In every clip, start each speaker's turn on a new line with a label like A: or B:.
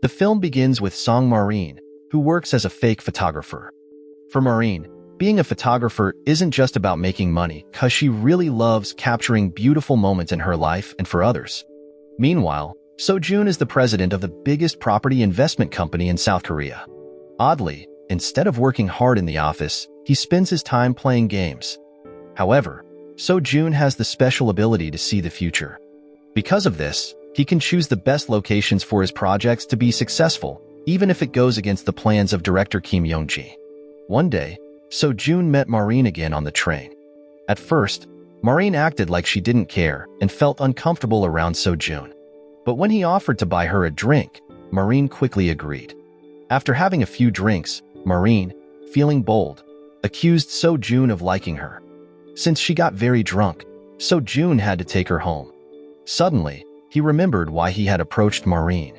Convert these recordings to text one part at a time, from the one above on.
A: The film begins with Ma Rin, who works as a fake photographer. For Ma Rin, being a photographer isn't just about making money, cause she really loves capturing beautiful moments in her life and for others. Meanwhile, So-joon is the president of the biggest property investment company in South Korea. Oddly, instead of working hard in the office, he spends his time playing games. However, So-joon has the special ability to see the future. Because of this, he can choose the best locations for his projects to be successful, even if it goes against the plans of director Kim Yong-ji. One day, So-joon met Ma Rin again on the train. At first, Ma Rin acted like she didn't care and felt uncomfortable around So-joon. But when he offered to buy her a drink, Ma Rin quickly agreed. After having a few drinks, Ma Rin, feeling bold, accused So-joon of liking her. Since she got very drunk, So-joon had to take her home. Suddenly, he remembered why he had approached Ma Rin.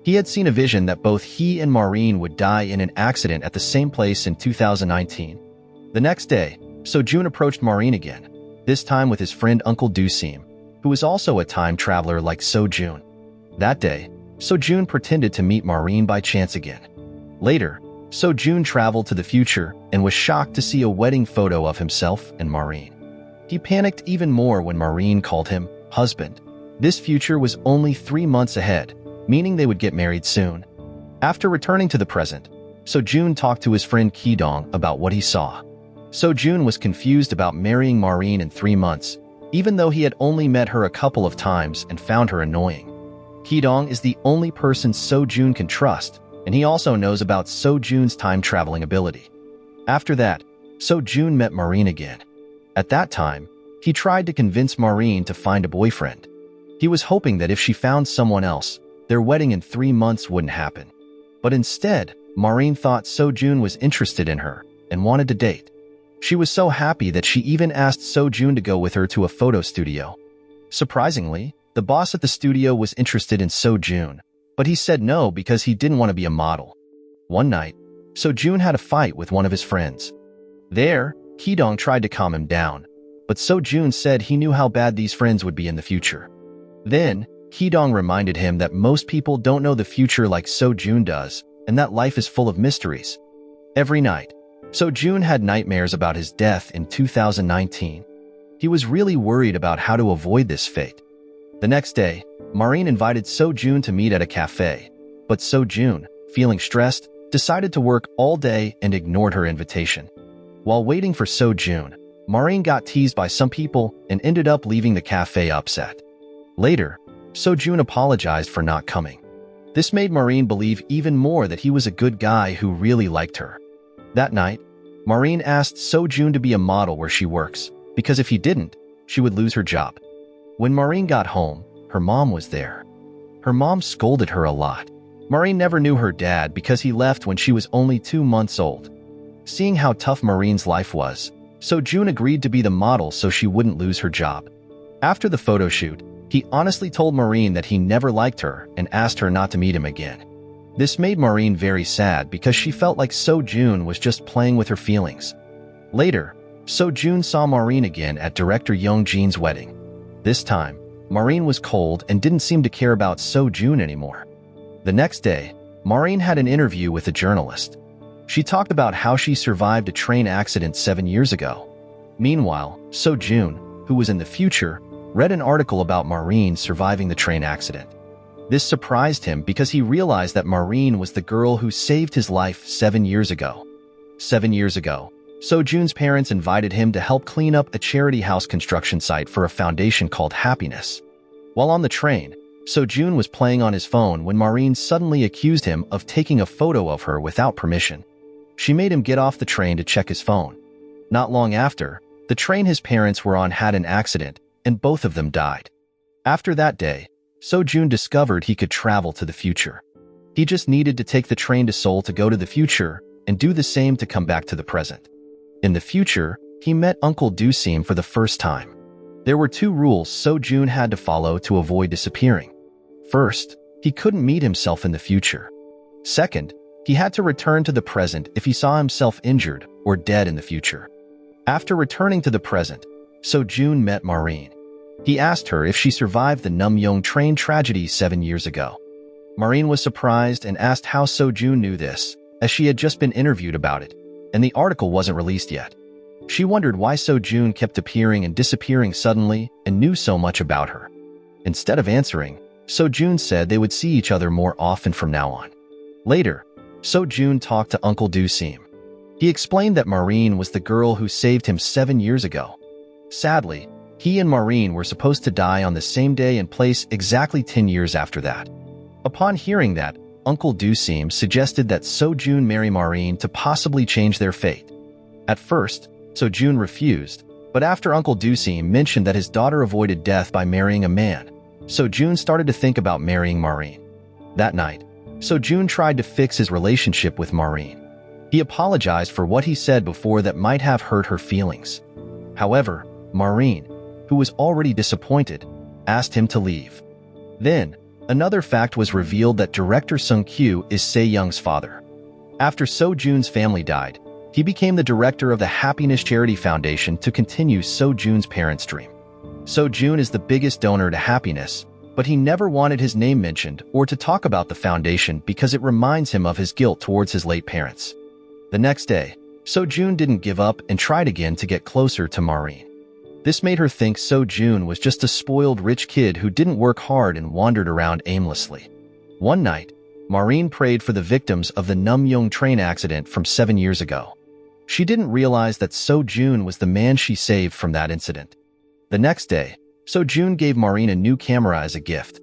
A: He had seen a vision that both he and Ma Rin would die in an accident at the same place in 2019. The next day, So-joon approached Ma Rin again, this time with his friend Uncle Do-seem, who was also a time traveler like So-joon. That day, So-joon pretended to meet Ma Rin by chance again. Later, So-joon traveled to the future and was shocked to see a wedding photo of himself and Ma Rin. He panicked even more when Ma Rin called him husband. This future was only 3 months ahead, meaning they would get married soon. After returning to the present, So-joon talked to his friend Ki-dong about what he saw. So-joon was confused about marrying Ma Rin in 3 months, even though he had only met her a couple of times and found her annoying. Ki-dong is the only person So-joon can trust, and he also knows about So-joon's time-traveling ability. After that, So-joon met Ma Rin again. At that time, he tried to convince Ma Rin to find a boyfriend. He was hoping that if she found someone else, their wedding in 3 months wouldn't happen. But instead, Ma Rin thought So-joon was interested in her and wanted to date. She was so happy that she even asked So-joon to go with her to a photo studio. Surprisingly, the boss at the studio was interested in So-joon, but he said no because he didn't want to be a model. One night, So-joon had a fight with one of his friends. There, Ki-dong tried to calm him down, but So-joon said he knew how bad these friends would be in the future. Then, Ki-dong reminded him that most people don't know the future like So-joon does, and that life is full of mysteries. Every night, So-joon had nightmares about his death in 2019. He was really worried about how to avoid this fate. The next day, Ma Rin invited So-joon to meet at a cafe, but So-joon, feeling stressed, decided to work all day and ignored her invitation. While waiting for So-joon, Ma Rin got teased by some people and ended up leaving the cafe upset. Later, So-joon apologized for not coming. This made Ma Rin believe even more that he was a good guy who really liked her. That night, Ma Rin asked So-joon to be a model where she works, because if he didn't, she would lose her job. When Ma Rin got home, her mom was there. Her mom scolded her a lot. Ma Rin never knew her dad because he left when she was only 2 months old. Seeing how tough Ma Rin's life was, So-joon agreed to be the model so she wouldn't lose her job. After the photo shoot, he honestly told Ma Rin that he never liked her and asked her not to meet him again. This made Ma Rin very sad because she felt like So-joon was just playing with her feelings. Later, So-joon saw Ma Rin again at director Young-jin's wedding. This time, Ma Rin was cold and didn't seem to care about So-joon anymore. The next day, Ma Rin had an interview with a journalist. She talked about how she survived a train accident 7 years ago. Meanwhile, So-joon, who was in the future, read an article about Ma Rin surviving the train accident. This surprised him because he realized that Ma Rin was the girl who saved his life 7 years ago. 7 years ago, So-joon's parents invited him to help clean up a charity house construction site for a foundation called Happiness. While on the train, So-joon was playing on his phone when Ma Rin suddenly accused him of taking a photo of her without permission. She made him get off the train to check his phone. Not long after, the train his parents were on had an accident, and both of them died. After that day, So-joon discovered he could travel to the future. He just needed to take the train to Seoul to go to the future and do the same to come back to the present. In the future, he met Uncle Do-seem for the first time. There were 2 rules So-joon had to follow to avoid disappearing. First, he couldn't meet himself in the future. Second, he had to return to the present if he saw himself injured or dead in the future. After returning to the present, So-joon met Ma Rin. He asked her if she survived the Numyong train tragedy 7 years ago. Ma Rin was surprised and asked how So-joon knew this, as she had just been interviewed about it, and the article wasn't released yet. She wondered why So-joon kept appearing and disappearing suddenly and knew so much about her. Instead of answering, So-joon said they would see each other more often from now on. Later, So-joon talked to Uncle Do-seem. He explained that Ma Rin was the girl who saved him 7 years ago. Sadly, he and Ma Rin were supposed to die on the same day and place exactly 10 years after that. Upon hearing that, Uncle Do-seem suggested that So-joon marry Ma Rin to possibly change their fate. At first, So-joon refused, but after Uncle Do-seem mentioned that his daughter avoided death by marrying a man, So-joon started to think about marrying Ma Rin. That night, So-joon tried to fix his relationship with Ma Rin. He apologized for what he said before that might have hurt her feelings. However, Ma Rin, who was already disappointed, asked him to leave. Then, another fact was revealed that director Sung-kyu is Se-young's father. After So-joon's family died, he became the director of the Happiness Charity Foundation to continue So-joon's parents' dream. So-joon is the biggest donor to happiness, but he never wanted his name mentioned or to talk about the foundation because it reminds him of his guilt towards his late parents. The next day, So-joon didn't give up and tried again to get closer to Ma Rin. This made her think So-joon was just a spoiled rich kid who didn't work hard and wandered around aimlessly. One night, Ma Rin prayed for the victims of the Namyong train accident from 7 years ago. She didn't realize that So-joon was the man she saved from that incident. The next day, So-joon gave Ma Rin a new camera as a gift.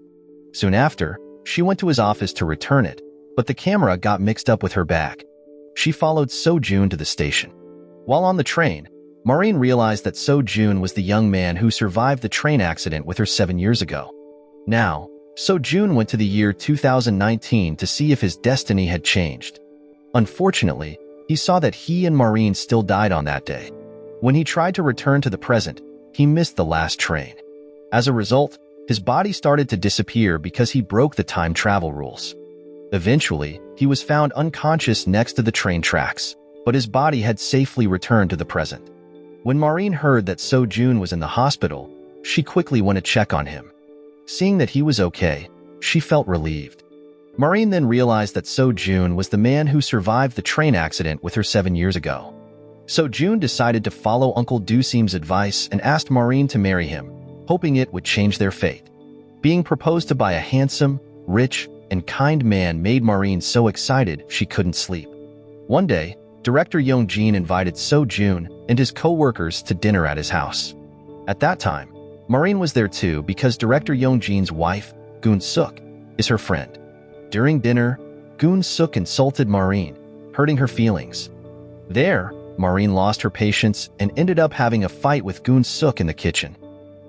A: Soon after, she went to his office to return it, but the camera got mixed up with her bag. She followed So-joon to the station. While on the train, Ma Rin realized that So-joon was the young man who survived the train accident with her 7 years ago. Now, So-joon went to the year 2019 to see if his destiny had changed. Unfortunately, he saw that he and Ma Rin still died on that day. When he tried to return to the present, he missed the last train. As a result, his body started to disappear because he broke the time travel rules. Eventually, he was found unconscious next to the train tracks, but his body had safely returned to the present. When Ma Rin heard that So-joon was in the hospital, she quickly went to check on him. Seeing that he was okay, she felt relieved. Ma Rin then realized that So-joon was the man who survived the train accident with her 7 years ago. So-joon decided to follow Uncle Do-seem's advice and asked Ma Rin to marry him, hoping it would change their fate. Being proposed to by a handsome, rich, and kind man made Ma Rin so excited she couldn't sleep. One day, director Young-jin invited So-joon and his co-workers to dinner at his house. At that time, Ma Rin was there too because director Young-jin's wife, Goon-suk, is her friend. During dinner, Goon-suk insulted Ma Rin, hurting her feelings. There, Ma Rin lost her patience and ended up having a fight with Goon-suk in the kitchen.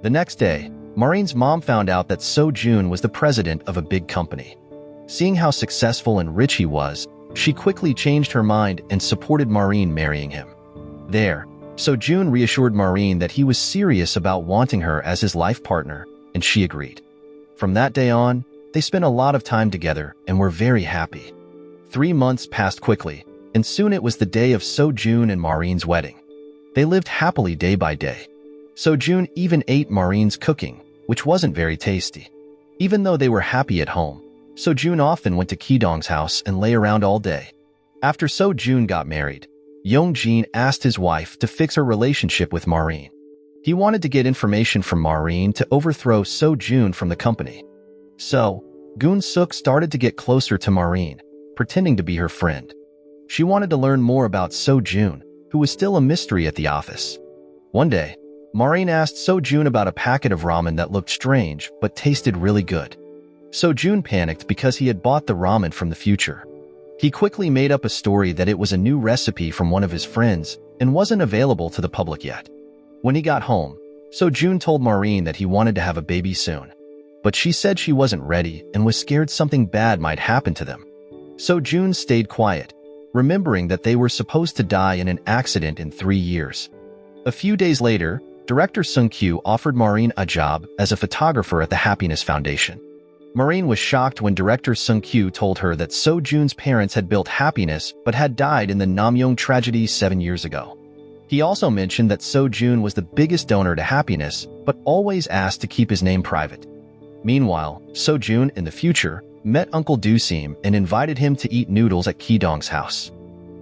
A: The next day, Ma Rin's mom found out that So-joon was the president of a big company. Seeing how successful and rich he was, she quickly changed her mind and supported Ma Rin marrying him. There, So-joon reassured Ma Rin that he was serious about wanting her as his life partner, and she agreed. From that day on, they spent a lot of time together and were very happy. 3 months passed quickly, and soon it was the day of So-joon and Ma Rin's wedding. They lived happily day by day. So-joon even ate Ma Rin's cooking, which wasn't very tasty. Even though they were happy at home, So-joon often went to Ki-dong's house and lay around all day. After So-joon got married, Young-jin asked his wife to fix her relationship with Ma Rin. He wanted to get information from Ma Rin to overthrow So-joon from the company. So, Goon-suk started to get closer to Ma Rin, pretending to be her friend. She wanted to learn more about So-joon, who was still a mystery at the office. One day, Ma Rin asked So-joon about a packet of ramen that looked strange but tasted really good. So-joon panicked because he had bought the ramen from the future. He quickly made up a story that it was a new recipe from one of his friends and wasn't available to the public yet. When he got home, So-joon told Ma Rin that he wanted to have a baby soon. But she said she wasn't ready and was scared something bad might happen to them. So-joon stayed quiet, remembering that they were supposed to die in an accident in 3 years. A few days later, director Sung-kyu offered Ma Rin a job as a photographer at the Happiness Foundation. Ma Rin was shocked when director Sung-kyu told her that So-joon's parents had built happiness but had died in the Namyong tragedy 7 years ago. He also mentioned that So-joon was the biggest donor to happiness but always asked to keep his name private. Meanwhile, So-joon, in the future, met Uncle Do-seem and invited him to eat noodles at Ki-dong's house.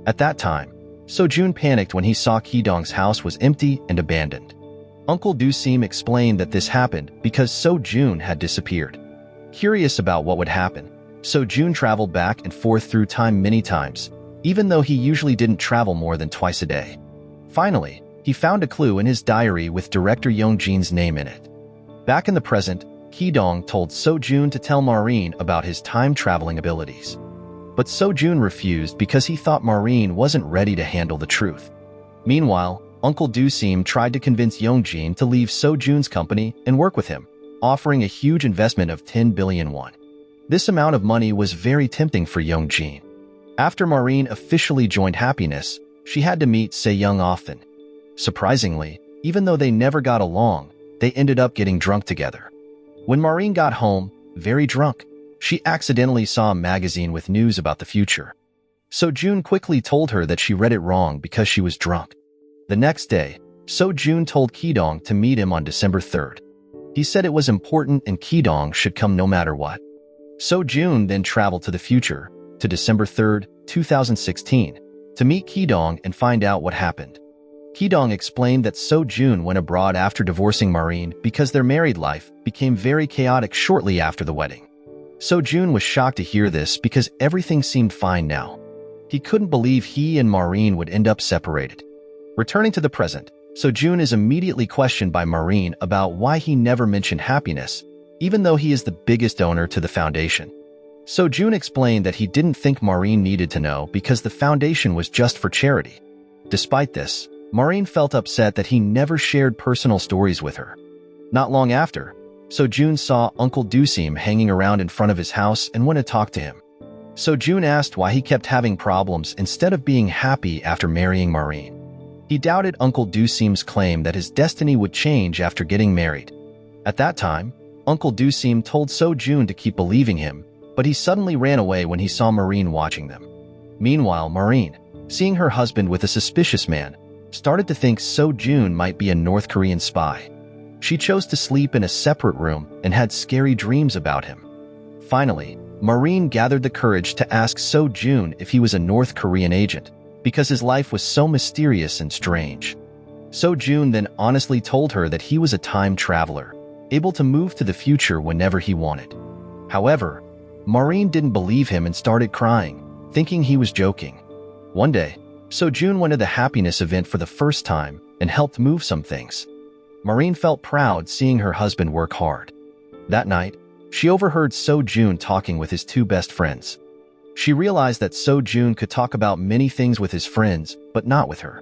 A: At that time, So-joon panicked when he saw Ki-dong's house was empty and abandoned. Uncle Do-seem explained that this happened because So-joon had disappeared. Curious about what would happen, So-joon traveled back and forth through time many times, even though he usually didn't travel more than twice a day. Finally, he found a clue in his diary with director Young-jin's name in it. Back in the present, Ki-dong told So-joon to tell Ma Rin about his time-traveling abilities. But So-joon refused because he thought Ma Rin wasn't ready to handle the truth. Meanwhile, Uncle Do-seem tried to convince Young-jin to leave So-joon's company and work with him, offering a huge investment of 10 billion won. This amount of money was very tempting for Young-jin. After Ma Rin officially joined Happiness, she had to meet Se-young often. Surprisingly, even though they never got along, they ended up getting drunk together. When Ma Rin got home, very drunk, she accidentally saw a magazine with news about the future. So-joon quickly told her that she read it wrong because she was drunk. The next day, So-joon told Ki-dong to meet him on December 3rd. He said it was important and Ki-dong should come no matter what. So-joon then traveled to the future, to December 3rd, 2016, to meet Ki-dong and find out what happened. Ki-dong explained that So-joon went abroad after divorcing Ma Rin because their married life became very chaotic shortly after the wedding. So-joon was shocked to hear this because everything seemed fine now. He couldn't believe he and Ma Rin would end up separated. Returning to the present, So-joon is immediately questioned by Ma Rin about why he never mentioned Happiness, even though he is the biggest donor to the foundation. So-joon explained that he didn't think Ma Rin needed to know because the foundation was just for charity. Despite this, Ma Rin felt upset that he never shared personal stories with her. Not long after, So-joon saw Uncle Do-seem hanging around in front of his house and wanted to talk to him. So-joon asked why he kept having problems instead of being happy after marrying Ma Rin. He doubted Uncle Do-seem's claim that his destiny would change after getting married. At that time, Uncle Do-seem told So-joon to keep believing him, but he suddenly ran away when he saw Ma Rin watching them. Meanwhile, Ma Rin, seeing her husband with a suspicious man, started to think So-joon might be a North Korean spy. She chose to sleep in a separate room and had scary dreams about him. Finally, Ma Rin gathered the courage to ask So-joon if he was a North Korean agent, because his life was so mysterious and strange. So-joon then honestly told her that he was a time traveler, able to move to the future whenever he wanted. However, Ma Rin didn't believe him and started crying, thinking he was joking. One day, So-joon went to the Happiness event for the first time and helped move some things. Ma Rin felt proud seeing her husband work hard. That night, she overheard So-joon talking with his two best friends. She realized that So-joon could talk about many things with his friends, but not with her.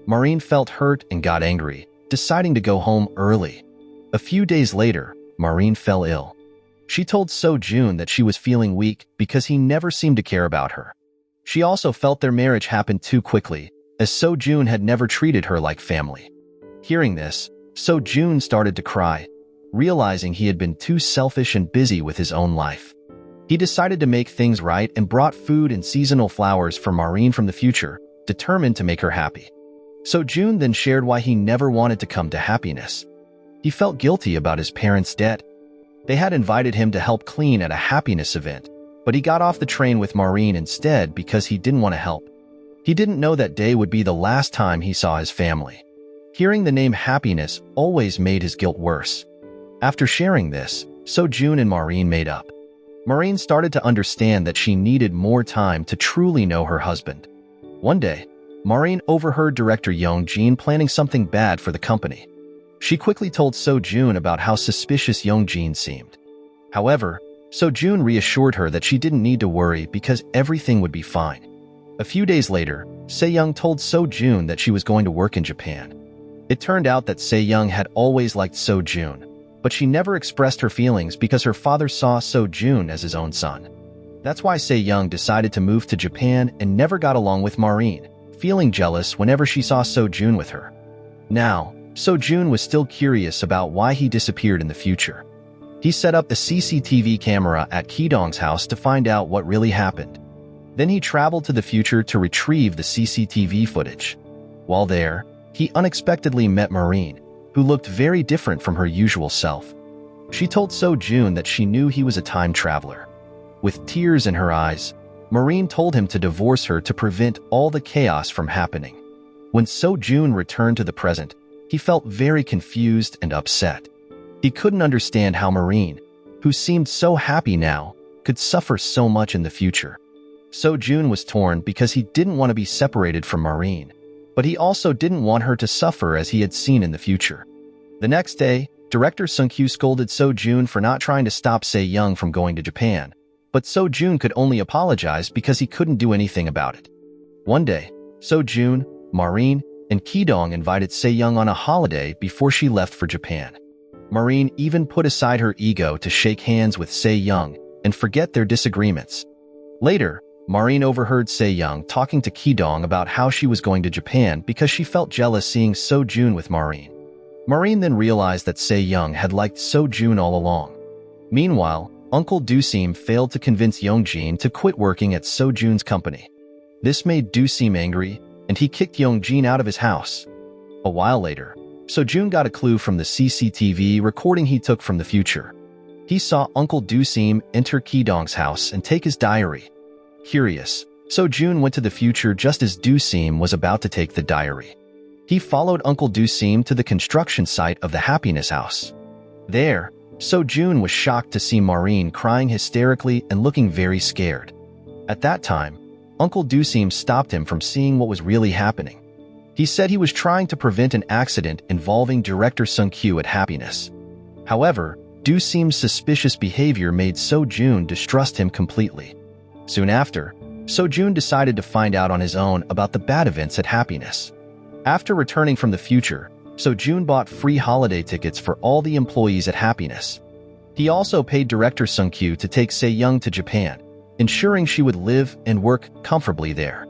A: Ma Rin felt hurt and got angry, deciding to go home early. A few days later, Ma Rin fell ill. She told So-joon that she was feeling weak because he never seemed to care about her. She also felt their marriage happened too quickly, as So-joon had never treated her like family. Hearing this, So-joon started to cry, realizing he had been too selfish and busy with his own life. He decided to make things right and brought food and seasonal flowers for Ma Rin from the future, determined to make her happy. So-joon then shared why he never wanted to come to Happiness. He felt guilty about his parents' debt. They had invited him to help clean at a Happiness event, but he got off the train with Ma Rin instead because he didn't want to help. He didn't know that day would be the last time he saw his family. Hearing the name Happiness always made his guilt worse. After sharing this, So-joon and Ma Rin made up. Ma Rin started to understand that she needed more time to truly know her husband. One day, Ma Rin overheard director Young-jin planning something bad for the company. She quickly told So-joon about how suspicious Young-jin seemed. However, So-joon reassured her that she didn't need to worry because everything would be fine. A few days later, Se-young told So-joon that she was going to work in Japan. It turned out that Se-young had always liked So-joon, but she never expressed her feelings because her father saw So-joon as his own son. That's why Se-young decided to move to Japan and never got along with Ma Rin, feeling jealous whenever she saw So-joon with her. Now, So-joon was still curious about why he disappeared in the future. He set up the CCTV camera at Ki-dong's house to find out what really happened. Then he traveled to the future to retrieve the CCTV footage. While there, he unexpectedly met Ma Rin, who looked very different from her usual self. She told So-joon that she knew he was a time traveler. With tears in her eyes, Ma Rin told him to divorce her to prevent all the chaos from happening. When So-joon returned to the present, he felt very confused and upset. He couldn't understand how Ma Rin, who seemed so happy now, could suffer so much in the future. So-joon was torn because he didn't want to be separated from Ma Rin, but he also didn't want her to suffer as he had seen in the future. The next day, director Sung-kyu scolded So-joon for not trying to stop Se-young from going to Japan, but So-joon could only apologize because he couldn't do anything about it. One day, So-joon, Ma Rin, and Ki-dong invited Se-young on a holiday before she left for Japan. Ma Rin even put aside her ego to shake hands with Se-young and forget their disagreements. Later, Ma Rin overheard Se-young talking to Ki-dong about how she was going to Japan because she felt jealous seeing So-joon with Ma Rin. Ma Rin then realized that Se-young had liked So-joon all along. Meanwhile, Uncle Do-seem failed to convince Young-jin to quit working at So-joon's company. This made Do-seem angry, and he kicked Young-jin out of his house. A while later, So-joon got a clue from the CCTV recording he took from the future. He saw Uncle Do-seem enter Ki-dong's house and take his diary. Curious, So-joon went to the future just as Do-seem was about to take the diary. He followed Uncle Do-seem to the construction site of the Happiness House. There, So-joon was shocked to see Ma Rin crying hysterically and looking very scared. At that time, Uncle Do-seem stopped him from seeing what was really happening. He said he was trying to prevent an accident involving director Sung-kyu at Happiness. However, Do-seem's suspicious behavior made So-joon distrust him completely. Soon after, So-joon decided to find out on his own about the bad events at Happiness. After returning from the future, So-joon bought free holiday tickets for all the employees at Happiness. He also paid director Sung-kyu to take Se-young to Japan, ensuring she would live and work comfortably there.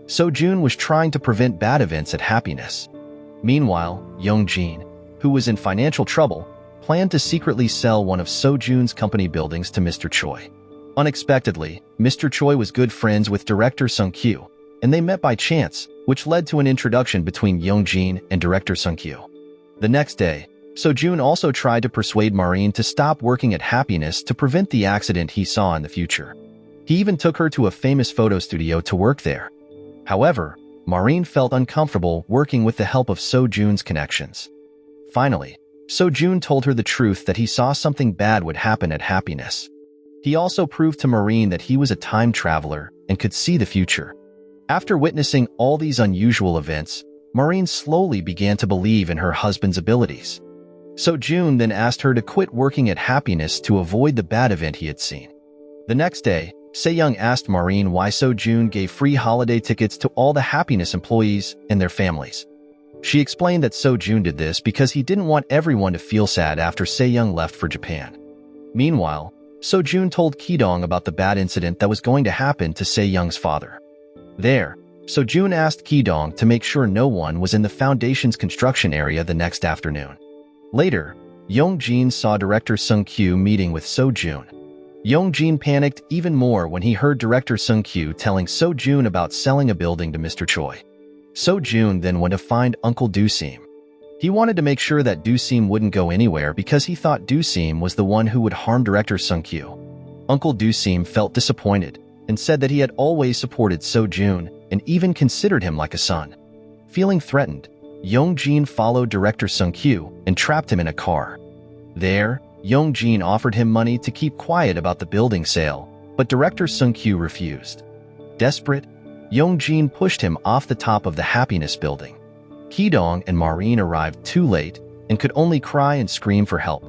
A: So-joon was trying to prevent bad events at Happiness. Meanwhile, Young-jin, who was in financial trouble, planned to secretly sell one of So-joon's company buildings to Mr. Choi. Unexpectedly, Mr. Choi was good friends with director Sung-kyu, and they met by chance, which led to an introduction between Young-jin and director Sung-kyu. The next day, So-joon also tried to persuade Ma Rin to stop working at Happiness to prevent the accident he saw in the future. He even took her to a famous photo studio to work there. However, Ma Rin felt uncomfortable working with the help of So-joon's connections. Finally, So-joon told her the truth that he saw something bad would happen at Happiness. He also proved to Ma Rin that he was a time traveler and could see the future. After witnessing all these unusual events, Ma Rin slowly began to believe in her husband's abilities. So-joon then asked her to quit working at Happiness to avoid the bad event he had seen. The next day, Se-young asked Ma Rin why So-joon gave free holiday tickets to all the Happiness employees and their families. She explained that So-joon did this because he didn't want everyone to feel sad after Se-young left for Japan. Meanwhile, So-joon told Ki-dong about the bad incident that was going to happen to Se-young's father. There, So-joon asked Ki-dong to make sure no one was in the foundation's construction area the next afternoon. Later, Young-jin saw director Sung-kyu meeting with So-joon. Young-jin panicked even more when he heard director Sung-kyu telling So-joon about selling a building to Mr. Choi. So-joon then went to find Uncle Do-seem. He wanted to make sure that Do-seem wouldn't go anywhere because he thought Do-seem was the one who would harm director Sung-kyu. Uncle Do-seem felt disappointed and said that he had always supported So-joon and even considered him like a son. Feeling threatened, Young-jin followed director Sung-kyu and trapped him in a car. There, Young-jin offered him money to keep quiet about the building sale, but director Sung-kyu refused. Desperate, Young-jin pushed him off the top of the Happiness building. Ki-dong and Ma Rin arrived too late and could only cry and scream for help.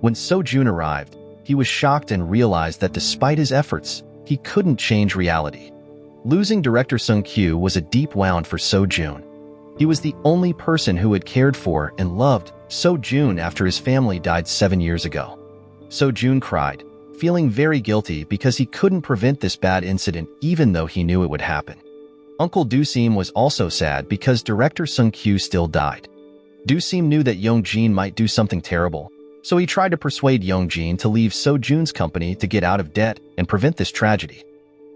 A: When So-joon arrived, he was shocked and realized that despite his efforts, he couldn't change reality. Losing director Sung-kyu was a deep wound for So-joon. He was the only person who had cared for and loved So-joon after his family died 7 years ago. So-joon cried, feeling very guilty because he couldn't prevent this bad incident even though he knew it would happen. Uncle Do-seem was also sad because director Sung-kyu still died. Do-seem knew that Young-jin might do something terrible, so he tried to persuade Young-jin to leave So-joon's company to get out of debt and prevent this tragedy.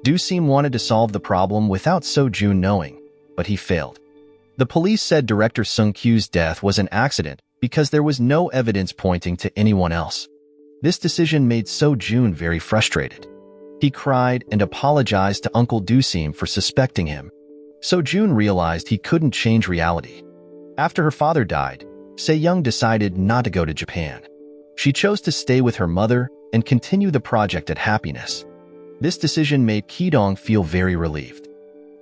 A: Do-seem wanted to solve the problem without So-joon knowing, but he failed. The police said director Sung-kyu's death was an accident because there was no evidence pointing to anyone else. This decision made So-joon very frustrated. He cried and apologized to Uncle Do-seem for suspecting him. So-joon realized he couldn't change reality. After her father died, Se-young decided not to go to Japan. She chose to stay with her mother and continue the project at Happiness. This decision made Ki-dong feel very relieved.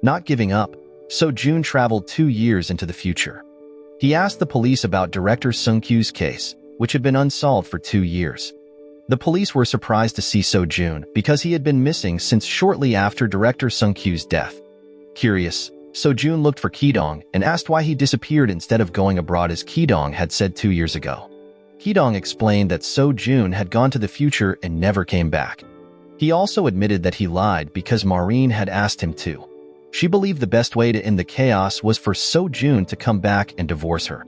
A: Not giving up, So-joon traveled 2 years into the future. He asked the police about director Sung-kyu's case, which had been unsolved for 2 years. The police were surprised to see So-joon because he had been missing since shortly after director Sung-kyu's death. Curious, So-joon looked for Ki-dong and asked why he disappeared instead of going abroad as Ki-dong had said 2 years ago. Ki-dong explained that So-joon had gone to the future and never came back. He also admitted that he lied because Ma Rin had asked him to. She believed the best way to end the chaos was for So-joon to come back and divorce her.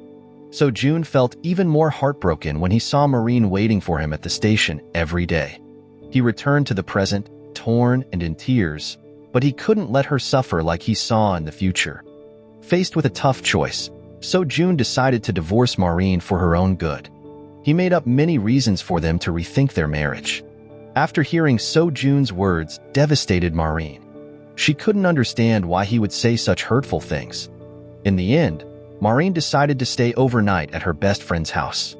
A: So-joon felt even more heartbroken when he saw Ma Rin waiting for him at the station every day. He returned to the present, torn and in tears, but he couldn't let her suffer like he saw in the future. Faced with a tough choice, So-joon decided to divorce Ma Rin for her own good. He made up many reasons for them to rethink their marriage. After hearing So-joon's words devastated Ma Rin. She couldn't understand why he would say such hurtful things. In the end, Ma Rin decided to stay overnight at her best friend's house.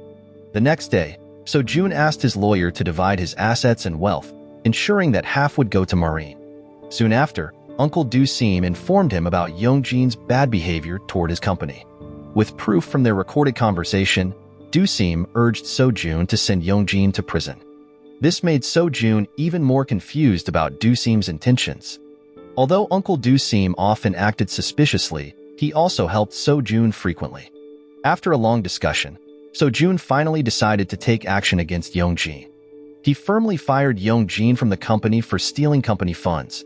A: The next day, So-joon asked his lawyer to divide his assets and wealth, ensuring that half would go to Ma Rin. Soon after, Uncle Do-seem informed him about Young-jin's bad behavior toward his company. With proof from their recorded conversation, Do-seem urged So-joon to send Young-jin to prison. This made So-joon even more confused about Do-seem's intentions. Although Uncle Do-seem often acted suspiciously, he also helped So-joon frequently. After a long discussion, So-joon finally decided to take action against Young-jin. He firmly fired Young-jin from the company for stealing company funds.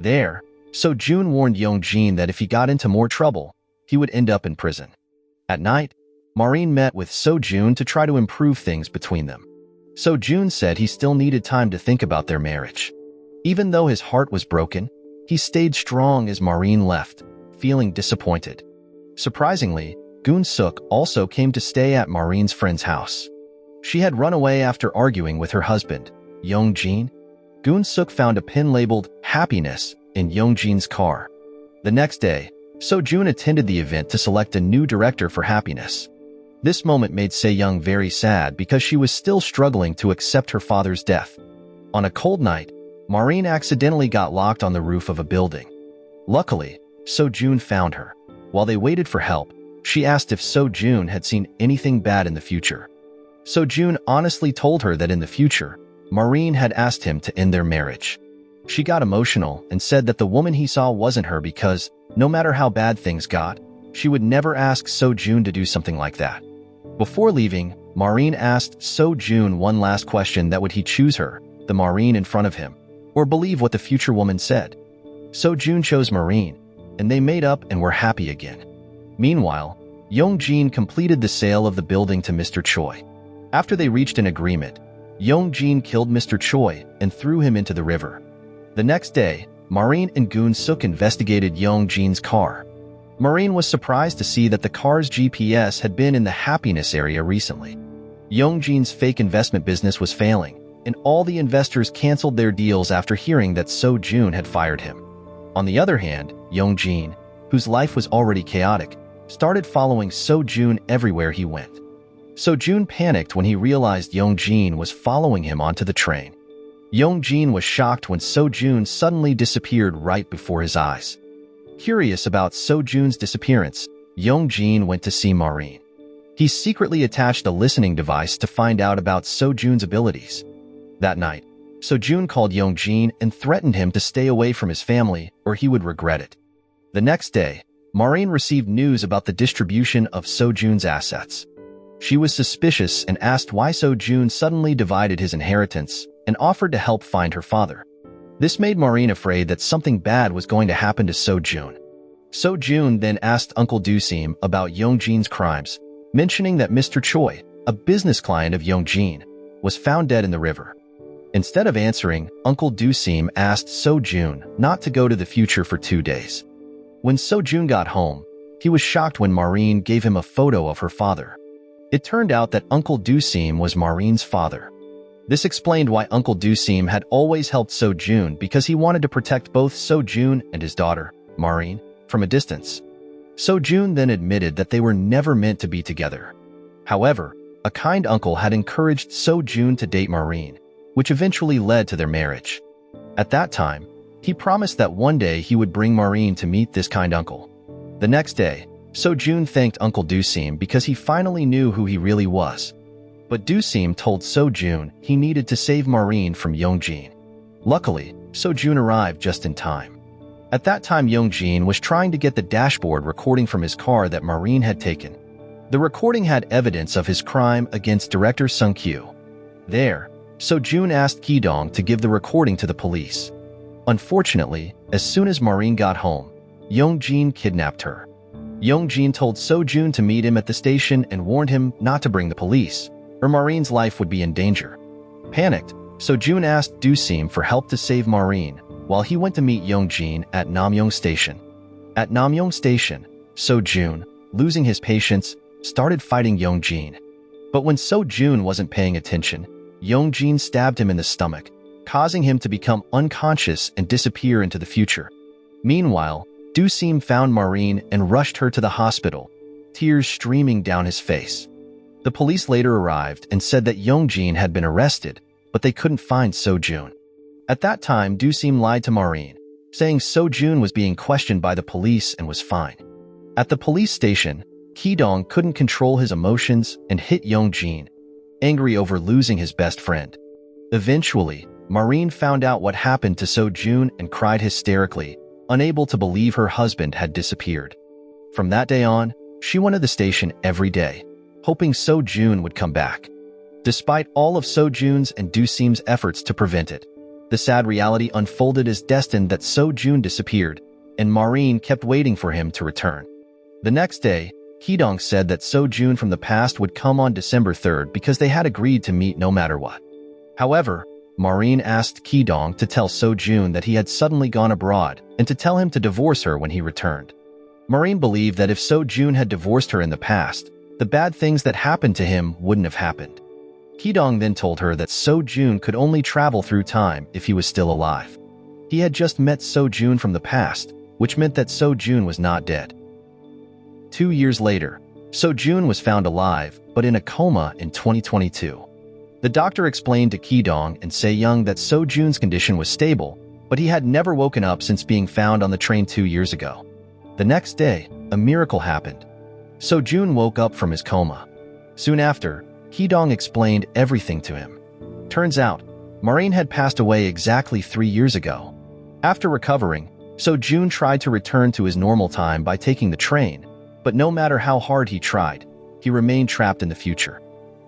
A: There, So-joon warned Young-jin that if he got into more trouble, he would end up in prison. At night, Ma Rin met with So-joon to try to improve things between them. So-joon said he still needed time to think about their marriage. Even though his heart was broken, he stayed strong as Ma Rin left, feeling disappointed. Surprisingly, Goon-suk also came to stay at Ma Rin's friend's house. She had run away after arguing with her husband, Young-jin. Goon-suk found a pin labeled Happiness in Young-jin's car. The next day, So-joon attended the event to select a new director for Happiness. This moment made Se-young very sad because she was still struggling to accept her father's death. On a cold night, Ma Rin accidentally got locked on the roof of a building. Luckily, So-joon found her. While they waited for help, she asked if So-joon had seen anything bad in the future. So-joon honestly told her that in the future, Ma Rin had asked him to end their marriage. She got emotional and said that the woman he saw wasn't her because, no matter how bad things got, she would never ask So-joon to do something like that. Before leaving, Ma Rin asked So-joon one last question: that would he choose her, the Ma Rin in front of him, or believe what the future woman said? So-joon chose Ma Rin, and they made up and were happy again. Meanwhile, Young-jin completed the sale of the building to Mr. Choi. After they reached an agreement, Young-jin killed Mr. Choi and threw him into the river. The next day, Ma Rin and Goon-suk investigated Young-jin's car. Ma Rin was surprised to see that the car's GPS had been in the Happiness area recently. Young-jin's fake investment business was failing, and all the investors canceled their deals after hearing that So-joon had fired him. On the other hand, Young-jin, whose life was already chaotic, started following So-joon everywhere he went. So-joon panicked when he realized Young-jin was following him onto the train. Young-jin was shocked when So-joon suddenly disappeared right before his eyes. Curious about So-joon's disappearance, Young-jin went to see Ma Rin. He secretly attached a listening device to find out about So-joon's abilities. That night, So-joon called Young-jin and threatened him to stay away from his family or he would regret it. The next day, Ma Rin received news about the distribution of So-joon's assets. She was suspicious and asked why So-joon suddenly divided his inheritance and offered to help find her father. This made Ma Rin afraid that something bad was going to happen to So-joon. So-joon then asked Uncle Do-seem about Young-jin's crimes, mentioning that Mr. Choi, a business client of Young-jin, was found dead in the river. Instead of answering, Uncle Do-seem asked So-joon not to go to the future for 2 days. When So-joon got home, he was shocked when Ma Rin gave him a photo of her father. It turned out that Uncle Do-seem was Ma Rin's father. This explained why Uncle Do-seem had always helped So-joon, because he wanted to protect both So-joon and his daughter, Ma Rin, from a distance. So-joon then admitted that they were never meant to be together. However, a kind uncle had encouraged So-joon to date Ma Rin, which eventually led to their marriage. At that time, he promised that one day he would bring Ma Rin to meet this kind uncle. The next day, So-joon thanked Uncle Do-seem because he finally knew who he really was. But Do-seem told So-joon he needed to save Ma Rin from Young-jin. Luckily, So-joon arrived just in time. At that time, Young-jin was trying to get the dashboard recording from his car that Ma Rin had taken. The recording had evidence of his crime against director Sung-kyu. There, So-joon asked Ki-dong to give the recording to the police. Unfortunately, as soon as Ma Rin got home, Young-jin kidnapped her. Young-jin told So-joon to meet him at the station and warned him not to bring the police, or Ma Rin's life would be in danger. Panicked, So-joon asked Do-seem for help to save Ma Rin, while he went to meet Young-jin at Namyong Station. At Namyong Station, So-joon, losing his patience, started fighting Young-jin. But when So-joon wasn't paying attention, Young-jin stabbed him in the stomach, causing him to become unconscious and disappear into the future. Meanwhile, Do-seem found Ma Rin and rushed her to the hospital, tears streaming down his face. The police later arrived and said that Young-jin had been arrested, but they couldn't find So-joon. At that time, Do-seem lied to Ma Rin, saying So-joon was being questioned by the police and was fine. At the police station, Ki-dong couldn't control his emotions and hit Young-jin, angry over losing his best friend. Eventually, Ma Rin found out what happened to So-joon and cried hysterically, unable to believe her husband had disappeared. From that day on, she went to the station every day, hoping So-joon would come back. Despite all of So-joon's and Do-seem's efforts to prevent it, the sad reality unfolded as destined that So-joon disappeared, and Ma Rin kept waiting for him to return. The next day, Ki-dong said that So-joon from the past would come on December 3rd because they had agreed to meet no matter what. However, Ma Rin asked Ki-dong to tell So-joon that he had suddenly gone abroad and to tell him to divorce her when he returned. Ma Rin believed that if So-joon had divorced her in the past, the bad things that happened to him wouldn't have happened. Ki-dong then told her that So-joon could only travel through time if he was still alive. He had just met So-joon from the past, which meant that So-joon was not dead. 2 years later, So-joon was found alive, but in a coma in 2022. The doctor explained to Ki-dong and Se-young that So-joon's condition was stable, but he had never woken up since being found on the train 2 years ago. The next day, a miracle happened. So-joon woke up from his coma. Soon after, Ki-dong explained everything to him. Turns out, Ma Rin had passed away exactly 3 years ago. After recovering, So-joon tried to return to his normal time by taking the train, but no matter how hard he tried, he remained trapped in the future.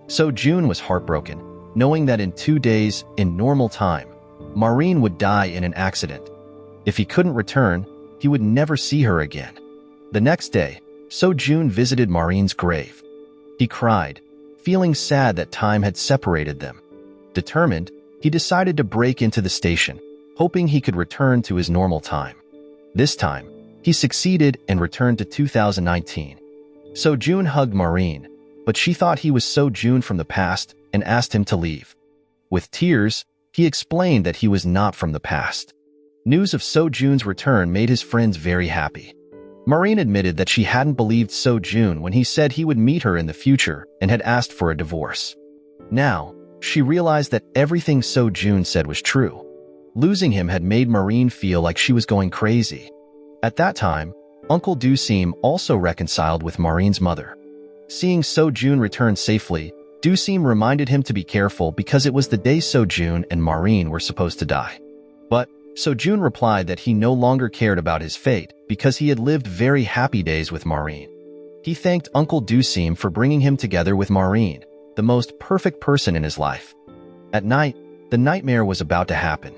A: So-joon was heartbroken, knowing that in 2 days, in normal time, Ma Rin would die in an accident. If he couldn't return, he would never see her again. The next day, So-joon visited Ma Rin's grave. He cried, feeling sad that time had separated them. Determined, he decided to break into the station, hoping he could return to his normal time. This time, he succeeded and returned to 2019. So-joon hugged Ma Rin, but she thought he was So-joon from the past and asked him to leave. With tears, he explained that he was not from the past. News of So-joon's return made his friends very happy. Ma Rin admitted that she hadn't believed So-joon when he said he would meet her in the future and had asked for a divorce. Now, she realized that everything So-joon said was true. Losing him had made Ma Rin feel like she was going crazy. At that time, Uncle Do-seem also reconciled with Ma Rin's mother. Seeing So-joon return safely, Do-seem reminded him to be careful because it was the day So-joon and Ma Rin were supposed to die. But So-joon replied that he no longer cared about his fate because he had lived very happy days with Ma Rin. He thanked Uncle Do-seem for bringing him together with Ma Rin, the most perfect person in his life. At night, the nightmare was about to happen.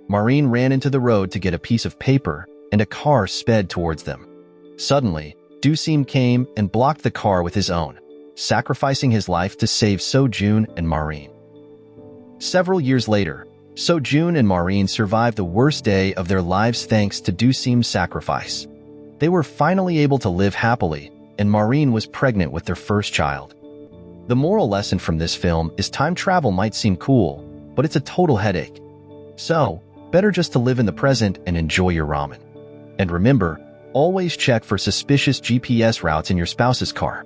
A: Ma Rin ran into the road to get a piece of paper, and a car sped towards them. Suddenly, Do-seem came and blocked the car with his own, sacrificing his life to save So-joon and Ma Rin. Several years later, So-joon and Ma Rin survived the worst day of their lives thanks to Do-seem's sacrifice. They were finally able to live happily, and Ma Rin was pregnant with their first child. The moral lesson from this film is time travel might seem cool, but it's a total headache. So, better just to live in the present and enjoy your ramen. And remember, always check for suspicious GPS routes in your spouse's car.